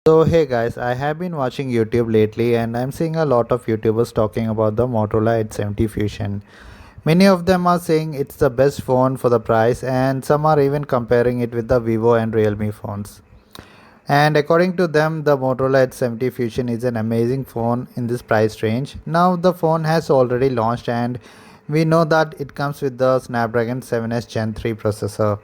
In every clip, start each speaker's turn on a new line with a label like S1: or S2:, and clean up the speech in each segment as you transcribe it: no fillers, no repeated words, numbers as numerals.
S1: So hey guys, I have been watching YouTube lately and I'm seeing a lot of YouTubers talking about the Motorola Edge 70 Fusion. Many of them are saying it's the best phone for the price and some are even comparing it with the Vivo and Realme phones. And according to them, the Motorola Edge 70 Fusion is an amazing phone in this price range. Now the phone has already launched and we know that it comes with the Snapdragon 7S Gen 3 processor.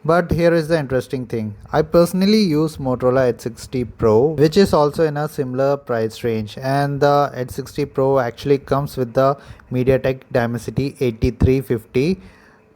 S1: But here is the interesting thing. I personally use Motorola Edge 60 Pro, which is also in a similar price range. And the Edge 60 Pro actually comes with the MediaTek Dimensity 8350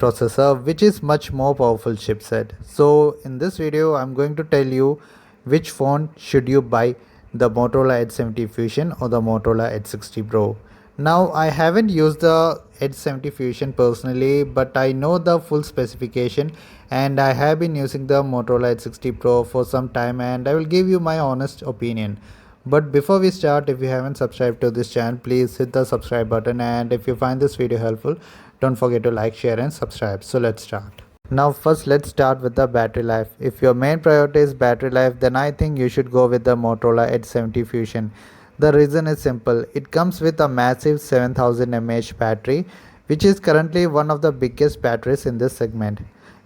S1: processor, which is much more powerful chipset. So in this video, I'm going to tell you which phone should you buy, the Motorola Edge 70 Fusion or the Motorola Edge 60 Pro. Now I haven't used the Edge 70 Fusion personally, but I know the full specification and I have been using the Motorola Edge 60 Pro for some time and I will give you my honest opinion. But before we start, if you haven't subscribed to this channel, please hit the subscribe button, and if you find this video helpful, don't forget to like, share and subscribe. So let's start. Now first let's start with the battery life. If your main priority is battery life, then I think you should go with the Motorola Edge 70 Fusion. The reason is simple. It comes with a massive 7000 mAh battery, which is currently one of the biggest batteries in this segment.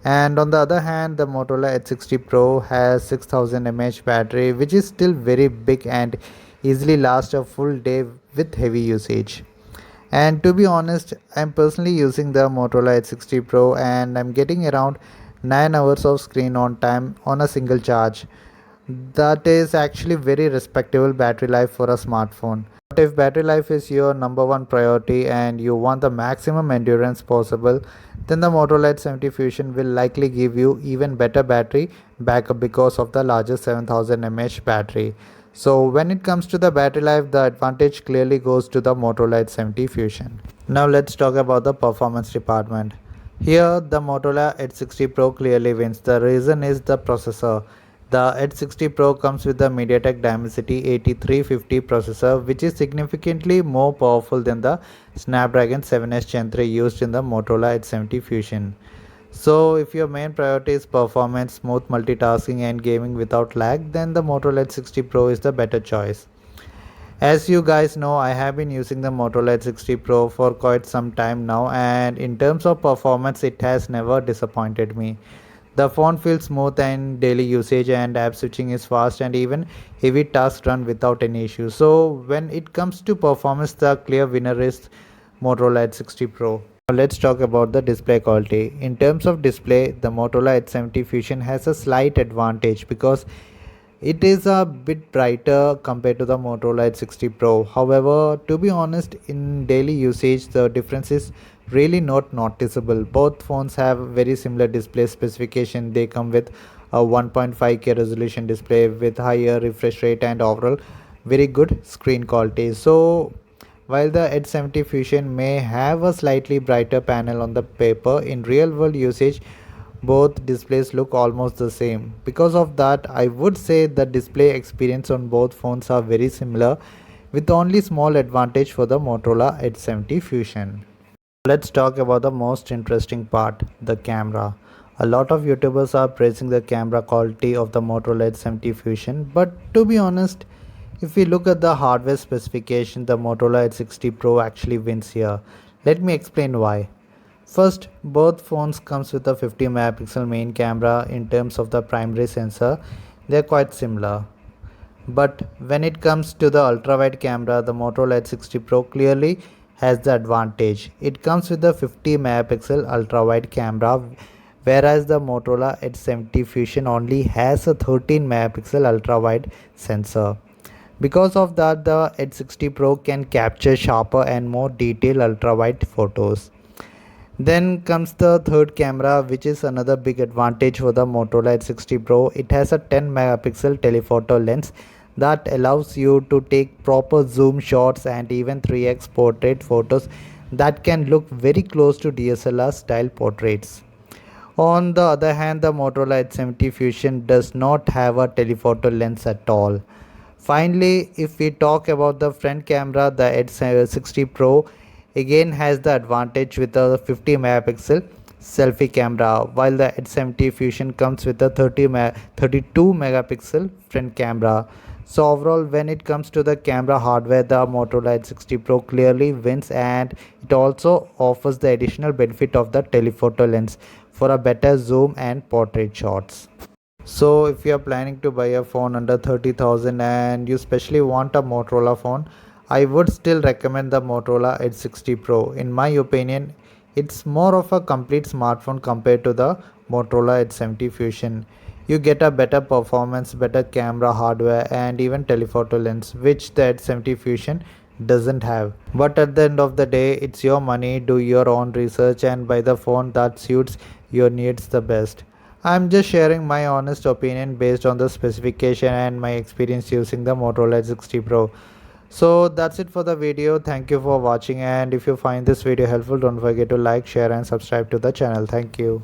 S1: And on the other hand, the Motorola Edge 60 Pro has 6000 mAh battery, which is still very big and easily lasts a full day with heavy usage. And to be honest, I'm personally using the Motorola Edge 60 Pro and I'm getting around 9 hours of screen on time on a single charge. That is actually very respectable battery life for a smartphone. But if battery life is your number one priority and you want the maximum endurance possible, then the Motorola Edge 70 Fusion will likely give you even better battery backup because of the larger 7000 mAh battery. So when it comes to the battery life, the advantage clearly goes to the Motorola Edge 70 Fusion. Now let's talk about the performance department. Here the Motorola Edge 60 Pro clearly wins. The reason is the processor. The Edge 60 Pro comes with the MediaTek Dimensity 8350 processor, which is significantly more powerful than the Snapdragon 7S Gen 3 used in the Motorola Edge 70 Fusion. So if your main priority is performance, smooth multitasking and gaming without lag, then the Motorola Edge 60 Pro is the better choice. As you guys know, I have been using the Motorola Edge 60 Pro for quite some time now, and in terms of performance it has never disappointed me. The phone feels smooth in daily usage and app switching is fast and even heavy tasks run without any issue. So when it comes to performance, the clear winner is Motorola Edge 60 Pro. Now let's talk about the display quality. In terms of display, the Motorola Edge 70 Fusion has a slight advantage because it is a bit brighter compared to the Motorola Edge 60 Pro. However, to be honest, in daily usage, the difference is really not noticeable. Both phones have very similar display specification. They come with a 1.5K resolution display with higher refresh rate and overall very good screen quality. So while the Edge 70 Fusion may have a slightly brighter panel on the paper, in real world usage both displays look almost the same. Because of that, I would say the display experience on both phones are very similar, with only small advantage for the Motorola Edge 70 Fusion. Let's talk about the most interesting part, the camera. A lot of YouTubers are praising the camera quality of the Motorola Edge 70 Fusion, but to be honest, if we look at the hardware specification, the Motorola Edge 60 Pro actually wins here. Let me explain why. First, both phones comes with a 50 megapixel main camera. In terms of the primary sensor, they are quite similar. But when it comes to the ultra wide camera, the Motorola Edge 60 Pro clearly has the advantage. It comes with a 50 megapixel ultra wide camera, whereas the Motorola Edge 70 Fusion only has a 13 megapixel ultra wide sensor. Because of that, the Edge 60 Pro can capture sharper and more detailed ultra wide photos. Then comes the third camera, which is another big advantage for the Motorola Edge 60 Pro. It has a 10 megapixel telephoto lens that allows you to take proper zoom shots and even 3x portrait photos that can look very close to DSLR style portraits. On the other hand, the Motorola Edge 70 Fusion does not have a telephoto lens at all. Finally, if we talk about the front camera, the Edge 60 Pro again has the advantage with a 50 megapixel selfie camera, while the Edge 70 Fusion comes with a 32 megapixel front camera. So overall, when it comes to the camera hardware, the Motorola Edge 60 Pro clearly wins, and it also offers the additional benefit of the telephoto lens for a better zoom and portrait shots. So if you are planning to buy a phone under 30,000 and you especially want a Motorola phone, I would still recommend the Motorola Edge 60 Pro. In my opinion, it's more of a complete smartphone compared to the Motorola Edge 70 Fusion. You get a better performance, better camera hardware, and even telephoto lens, which the Edge 70 Fusion doesn't have. But at the end of the day, it's your money, do your own research, and buy the phone that suits your needs the best. I'm just sharing my honest opinion based on the specification and my experience using the Motorola Edge 60 Pro. So that's it for the video. Thank you for watching, and if you find this video helpful, don't forget to like, share and subscribe to the channel. Thank you.